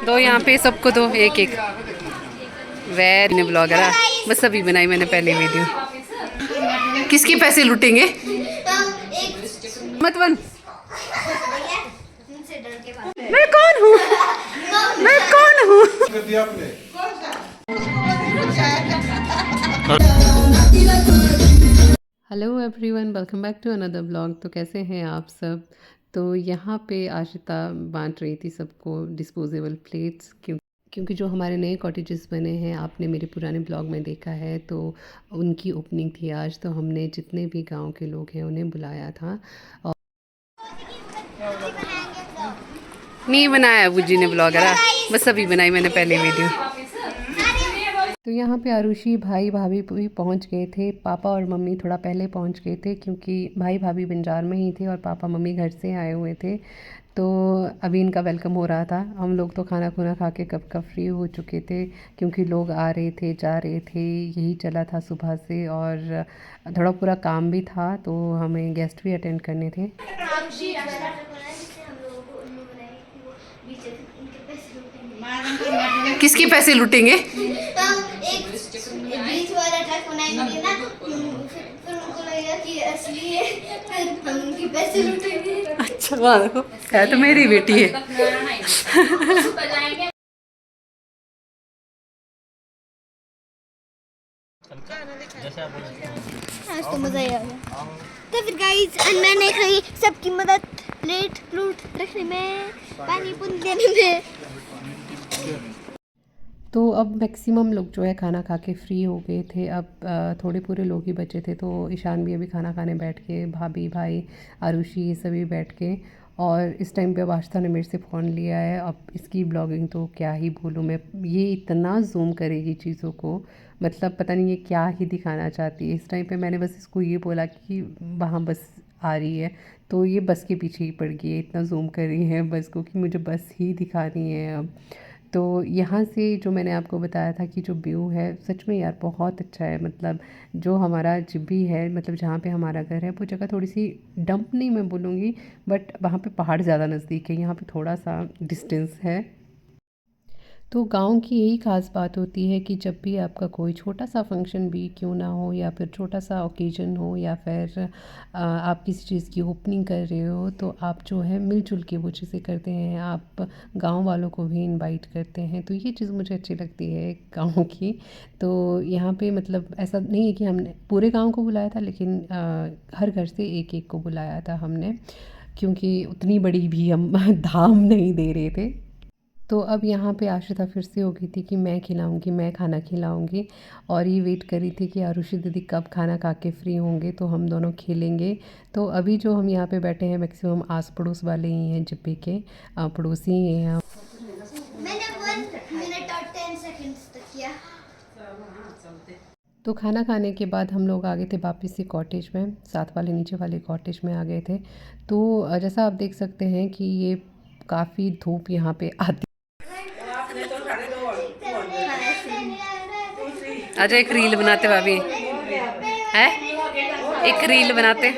दो यहाँ पे सबको दो एक एक। वैर ब्लॉगर है, बस अभी बनाई मैंने पहले वीडियो। किसके पैसे लूटेंगे मत बन। मैं कौन हूँ, मैं कौन हूँ। Hello everyone, welcome back to another blog. तो कैसे हैं आप सब। तो यहाँ पे आशिता बांट रही थी सबको डिस्पोजेबल प्लेट्स, क्योंकि जो हमारे नए कॉटेजेस बने हैं आपने मेरे पुराने ब्लॉग में देखा है, तो उनकी ओपनिंग थी आज। तो हमने जितने भी गांव के लोग हैं उन्हें बुलाया था। और नहीं बनाया बुज्जी ने ब्लॉगर है, बस अभी बनाई मैंने पहले वीडियो। तो यहाँ पे आरुषि भाई भाभी भी पहुँच गए थे। पापा और मम्मी थोड़ा पहले पहुँच गए थे, क्योंकि भाई भाभी बंजार में ही थे और पापा मम्मी घर से आए हुए थे। तो अभी इनका वेलकम हो रहा था। हम लोग तो खाना खुना खा के कब का फ्री हो चुके थे, क्योंकि लोग आ रहे थे जा रहे थे, यही चला था सुबह से। और थोड़ा पूरा काम भी था, तो हमें गेस्ट भी अटेंड करने थे। किसके पैसे लूटेंगे। बीच वाला ट्रक बनाएंगे ना, फिर उनको लगेगा कि असली है, फिर हम उनके पैसे लूटेंगे। अच्छा वाह, देखो है तो मेरी बेटी है। आज तो मजा ही आ गया। तो फिर गाइस मैंने कही सबकी मदद प्लेट फ्लूट रखने में, पानी पुन देने में। तो अब मैक्सिमम लोग जो है खाना खा के फ्री हो गए थे। अब थोड़े पूरे लोग ही बचे थे। तो ईशान भी अभी खाना खाने बैठ के, भाभी भाई आरुषि ये सभी बैठ के। और इस टाइम पे अब आस्था ने मेरे से फ़ोन लिया है। अब इसकी ब्लॉगिंग तो क्या ही बोलूँ मैं, ये इतना जूम करेगी चीज़ों को, मतलब पता नहीं ये क्या ही दिखाना चाहती है। इस टाइम पे मैंने बस इसको ये बोला कि वहाँ बस आ रही है, तो ये बस के पीछे ही पड़ गई है, इतना जूम कर रही है बस को कि मुझे बस ही दिखानी है अब। तो यहाँ से जो मैंने आपको बताया था कि जो व्यू है सच में यार बहुत अच्छा है। मतलब जो हमारा जिब्भी है, मतलब जहाँ पे हमारा घर है, वो जगह थोड़ी सी डंप नहीं मैं बोलूँगी, बट वहाँ पे पहाड़ ज़्यादा नज़दीक है, यहाँ पे थोड़ा सा डिस्टेंस है। तो गाँव की यही ख़ास बात होती है कि जब भी आपका कोई छोटा सा फंक्शन भी क्यों ना हो, या फिर छोटा सा ओकेजन हो, या फिर आप किसी चीज़ की ओपनिंग कर रहे हो, तो आप जो है मिलजुल के वो चीज़ें करते हैं। आप गांव वालों को भी इनवाइट करते हैं, तो ये चीज़ मुझे अच्छी लगती है गांव की। तो यहाँ पे मतलब ऐसा नहीं है कि हमने पूरे गांव को बुलाया था, लेकिन हर घर से एक एक को बुलाया था हमने, क्योंकि उतनी बड़ी भी हम धाम नहीं दे रहे थे। तो अब यहाँ पे आशिता फिर से हो गई थी कि मैं खिलाऊंगी, मैं खाना खिलाऊंगी। और ये वेट कर रही थी कि आरुषि दीदी कब खाना खा के फ्री होंगे तो हम दोनों खेलेंगे। तो अभी जो हम यहाँ पे बैठे हैं मैक्सिमम आस पड़ोस वाले ही हैं, जिब्बे के पड़ोसी ही हैं। मैंने 1 मिनट और 10 सेकंड्स तक किया। तो खाना खाने के बाद हम लोग आ गए थे वापस से कॉटेज में, साथ वाले नीचे वाले कॉटेज में आ गए थे। तो जैसा आप देख सकते हैं कि ये काफ़ी धूप यहाँ पे आती। अच्छा एक रील बनाते भाभी है, एक रील बनाते।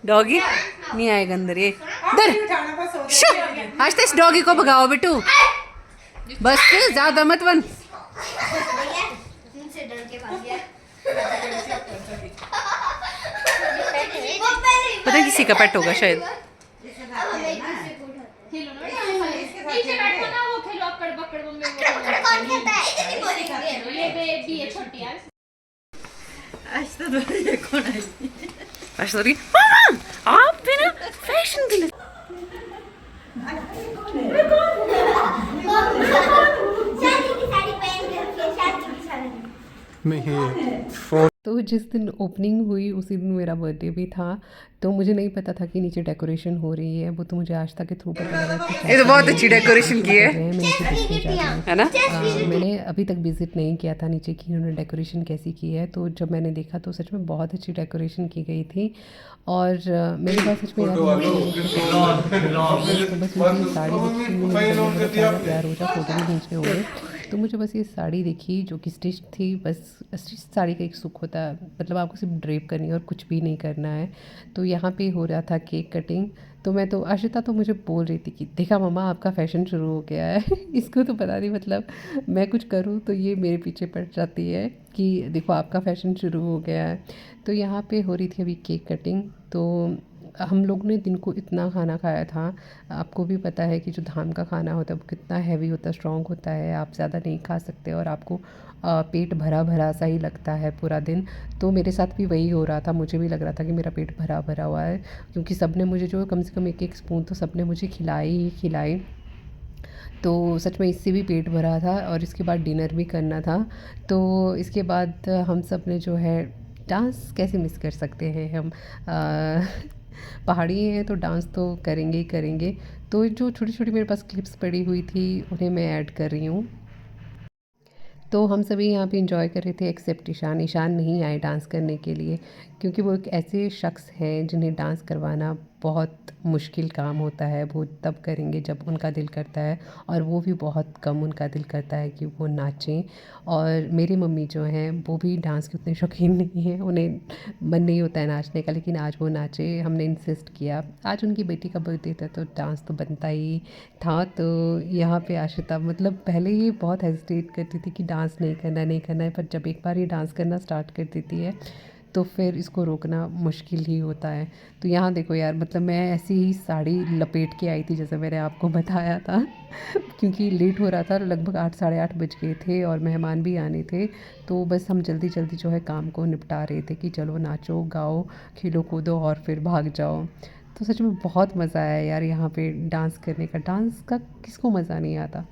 डॉगी नहीं आएगा अंदर, ये इधर आज तो इस डॉगी को भगाओ बेटू, बस ज्यादा मत बन। पता किसी का पेट होगा शायद। आप भी ना फैशन के लिए तो जिस दिन ओपनिंग हुई उसी दिन मेरा बर्थडे भी था। तो मुझे नहीं पता था कि नीचे डेकोरेशन हो रही है, वो तो मुझे आस्था के थ्रू पता लगा कि ये तो बहुत अच्छी डेकोरेशन की है, है ना। मैंने अभी तक विजिट नहीं किया था नीचे की उन्होंने डेकोरेशन कैसी की है। तो जब मैंने देखा तो सच में बहुत अच्छी डेकोरेशन की गई थी। और मेरे पास सच में तो बस मुझे साड़ी तैयार हो जा, फोटो भी खींचने होंगे। तो मुझे बस ये साड़ी दिखी जो कि स्टिच थी। बस स्टिच साड़ी का एक सुख होता है, मतलब आपको सिर्फ ड्रेप करनी है और कुछ भी नहीं करना है। तो यहाँ पे हो रहा था केक कटिंग। तो मैं तो आशिता तो मुझे बोल रही थी कि देखा मम्मा आपका फ़ैशन शुरू हो गया है। इसको तो पता नहीं, मतलब मैं कुछ करूँ तो ये मेरे पीछे पड़ जाती है कि देखो आपका फ़ैशन शुरू हो गया है। तो यहाँ पे हो रही थी अभी केक कटिंग। तो हम लोग ने दिन को इतना खाना खाया था। आपको भी पता है कि जो धाम का खाना होता है वो कितना हैवी होता है, स्ट्रॉन्ग होता है, आप ज़्यादा नहीं खा सकते और आपको पेट भरा भरा सा ही लगता है पूरा दिन। तो मेरे साथ भी वही हो रहा था, मुझे भी लग रहा था कि मेरा पेट भरा भरा हुआ है, क्योंकि सब ने मुझे जो कम से कम एक एक स्पून तो सब ने मुझे खिलाई ही खिलाई। तो सच में इससे भी पेट भरा था और इसके बाद डिनर भी करना था। तो इसके बाद हम सब ने जो है डांस कैसे मिस कर सकते हैं हम। पहाड़ी हैं तो डांस तो करेंगे ही करेंगे। तो जो छोटी छोटी मेरे पास क्लिप्स पड़ी हुई थी उन्हें मैं ऐड कर रही हूँ। तो हम सभी यहाँ पे एंजॉय कर रहे थे एक्सेप्ट ईशान। ईशान नहीं आए डांस करने के लिए, क्योंकि वो एक ऐसे शख्स हैं जिन्हें डांस करवाना बहुत मुश्किल काम होता है। वो तब करेंगे जब उनका दिल करता है, और वो भी बहुत कम उनका दिल करता है कि वो नाचें। और मेरी मम्मी जो हैं वो भी डांस के उतने शौकीन नहीं हैं, उन्हें मन नहीं होता है नाचने का, लेकिन आज वो नाचे। हमने इंसिस्ट किया, आज उनकी बेटी का बर्थडे था तो डांस तो बनता ही था। तो यहाँ पे आशिता मतलब पहले ही बहुत हेजिटेट करती थी कि डांस नहीं करना है नहीं करना है, पर जब एक बार ये डांस करना स्टार्ट कर देती है तो फिर इसको रोकना मुश्किल ही होता है। तो यहाँ देखो यार, मतलब मैं ऐसी ही साड़ी लपेट के आई थी जैसे मैंने आपको बताया था। क्योंकि लेट हो रहा था, लगभग 8 साढ़े 8 बज गए थे और मेहमान भी आने थे। तो बस हम जल्दी जल्दी जो है काम को निपटा रहे थे कि चलो नाचो गाओ खेलो कूदो और फिर भाग जाओ। तो सच में बहुत मज़ा आया यार यहाँ पे डांस करने का। डांस का किसको मज़ा नहीं आता।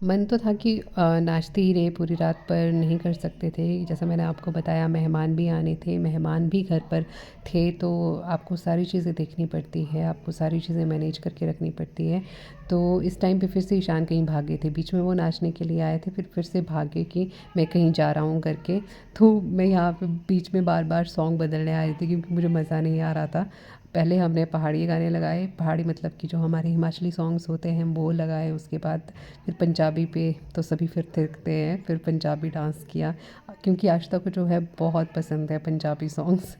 मन तो था कि नाचते ही रहे पूरी रात, पर नहीं कर सकते थे। जैसा मैंने आपको बताया मेहमान भी आने थे, मेहमान भी घर पर थे, तो आपको सारी चीज़ें देखनी पड़ती है, आपको सारी चीज़ें मैनेज करके रखनी पड़ती है। तो इस टाइम पे फिर से ईशान कहीं भागे थे, बीच में वो नाचने के लिए आए थे, फिर से भागे कि मैं कहीं जा रहा हूँ करके। तो मैं यहाँ पे बीच में बार बार सॉन्ग बदलने आ रही थी क्योंकि मुझे मज़ा नहीं आ रहा था। पहले हमने पहाड़ी गाने लगाए, पहाड़ी मतलब कि जो हमारे हिमाचली सॉन्ग्स होते हैं वो लगाए। उसके बाद फिर पंजाबी पे तो सभी फिर थिरकते हैं, फिर पंजाबी डांस किया, क्योंकि आशिता को जो है बहुत पसंद है पंजाबी सॉन्ग्स।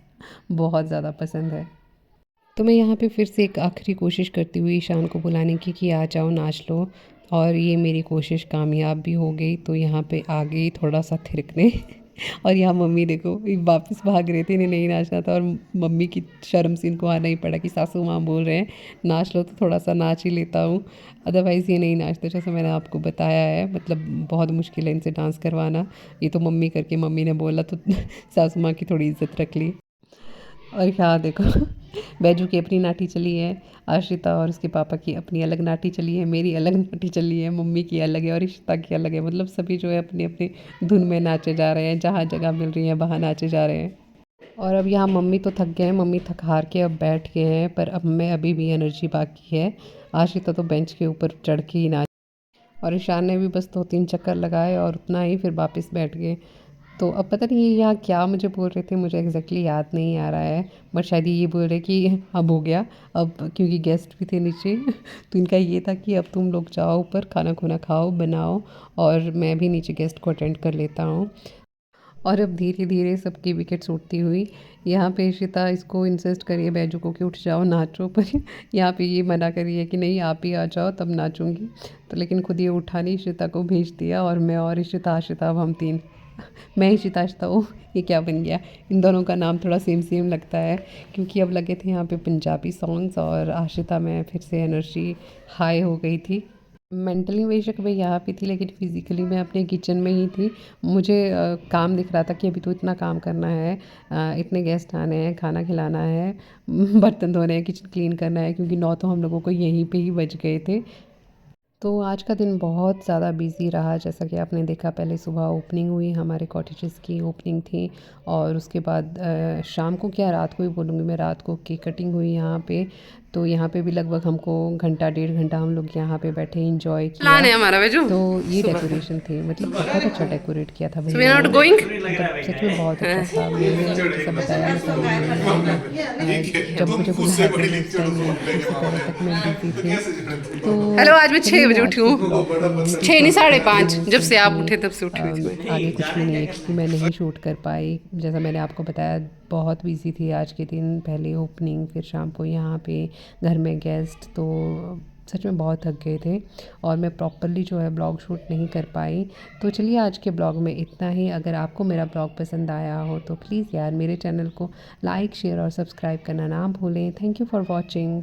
बहुत ज़्यादा पसंद है। तो मैं यहाँ पे फिर से एक आखिरी कोशिश करती हुई ईशान को बुलाने की कि आ जाओ नाच लो, और ये मेरी कोशिश कामयाब भी हो गई। तो यहाँ पे आ गई थोड़ा सा थिरकने। और यहाँ मम्मी देखो ये वापस भाग रहे थे, इन्हें नहीं नाचना था, और मम्मी की शर्म से इनको आना ही पड़ा कि सासू माँ बोल रहे हैं नाच लो तो थोड़ा सा नाच ही लेता हूँ, अदरवाइज़ ये नहीं नाचते। जैसे मैंने आपको बताया है, मतलब बहुत मुश्किल है इनसे डांस करवाना। ये तो मम्मी करके मम्मी ने बोला तो सासू माँ की थोड़ी इज्जत रख ली। और यहाँ देखो बैजू की अपनी नाटी चली है, आशिता और उसके पापा की अपनी अलग नाटी चली है, मेरी अलग नाटी चली है, मम्मी की अलग है और इशिता की अलग है। मतलब सभी जो है अपने अपने धुन में नाचे जा रहे हैं, जहाँ जगह मिल रही है वहाँ नाचे जा रहे हैं। और अब यहाँ मम्मी तो थक गए हैं, मम्मी थक हार के अब बैठ गए हैं, पर अब मैं अभी भी एनर्जी बाकी है। आशिता तो बेंच के ऊपर चढ़ के ही नाच, और ईशान ने भी बस 2-3 चक्कर लगाए और उतना ही, फिर वापस बैठ गए। तो अब पता नहीं ये यहाँ क्या मुझे बोल रहे थे, मुझे एग्जैक्टली याद नहीं आ रहा है, बट शायद ये बोल रहे कि अब हो गया, अब क्योंकि गेस्ट भी थे नीचे। तो इनका ये था कि अब तुम लोग जाओ ऊपर खाना खुना खाओ बनाओ, और मैं भी नीचे गेस्ट को अटेंड कर लेता हूँ। और अब धीरे धीरे सबकी विकेट्स उठती हुई, यहाँ पे इशिता इसको इंसिस्ट करिए बैजू को कि उठ जाओ नाचो, पर यहाँ पे ये मना करिए कि नहीं आप ही आ जाओ तब नाचूंगी। तो लेकिन खुद ये उठा नहीं, इशिता को भेज दिया, और मैं और इशिता आशिता अब हम तीन। मैं इशिता आशिता, ओह ये क्या बन गया। इन दोनों का नाम थोड़ा सेम सेम लगता है, क्योंकि अब लगे थे यहाँ पे पंजाबी सॉन्ग्स, और आशिता में फिर से एनर्जी हाई हो गई थी। मेंटली बेशक मैं यहाँ पे थी, लेकिन फ़िज़िकली मैं अपने किचन में ही थी। मुझे काम दिख रहा था कि अभी तो इतना काम करना है, इतने गेस्ट आने हैं, खाना खिलाना है, बर्तन धोने हैं, किचन क्लीन करना है, क्योंकि 9 तो हम लोगों को यहीं पे ही बज गए थे। तो आज का दिन बहुत ज़्यादा बिज़ी रहा। जैसा कि आपने देखा, पहले सुबह ओपनिंग हुई, हमारे कॉटेजेस की ओपनिंग थी, और उसके बाद शाम को क्या रात को ही बोलूँगी मैं, रात को केक कटिंग हुई यहाँ पे। तो यहाँ पे भी लगभग हमको घंटा 1.5 घंटा हम लोग यहाँ पे बैठे इंजॉय प्लान है किया। हमारा वेजू। तो ये डेकोरेशन थे, मतलब बहुत अच्छा डेकोरेट किया था वी भैया आर ने, नॉट गोइंग। मतलब सच में बहुत अच्छा था। मैंने जैसा बताया मैं पहले जब मुझे बुलाया था उस टाइम इसी तरह तक मैं बिजी थी। तो हेलो, आज मैं 6 चलिए मैं बजे आज उठी के हूँ। ब्लॉग को यहीं पे 6 नहीं, close करती 5:30 हूँ, जब से आप क्योंकि उठे तब से उठी हुई थी मैं। आगे कुछ भी नहीं है, क्योंकि मैं नहीं शूट कर पाई। जैसा मैंने आपको बताया बहुत बिजी थी आज के दिन, पहले ओपनिंग, फिर शाम को यहाँ पे घर में गेस्ट, तो सच में बहुत थक गए थे और मैं प्रॉपरली जो है ब्लॉग शूट नहीं कर पाई। तो चलिए आज के ब्लॉग में इतना ही। अगर आपको मेरा ब्लॉग पसंद आया हो तो प्लीज़ यार मेरे चैनल को लाइक, शेयर और सब्सक्राइब करना ना भूलें। Thank you for watching.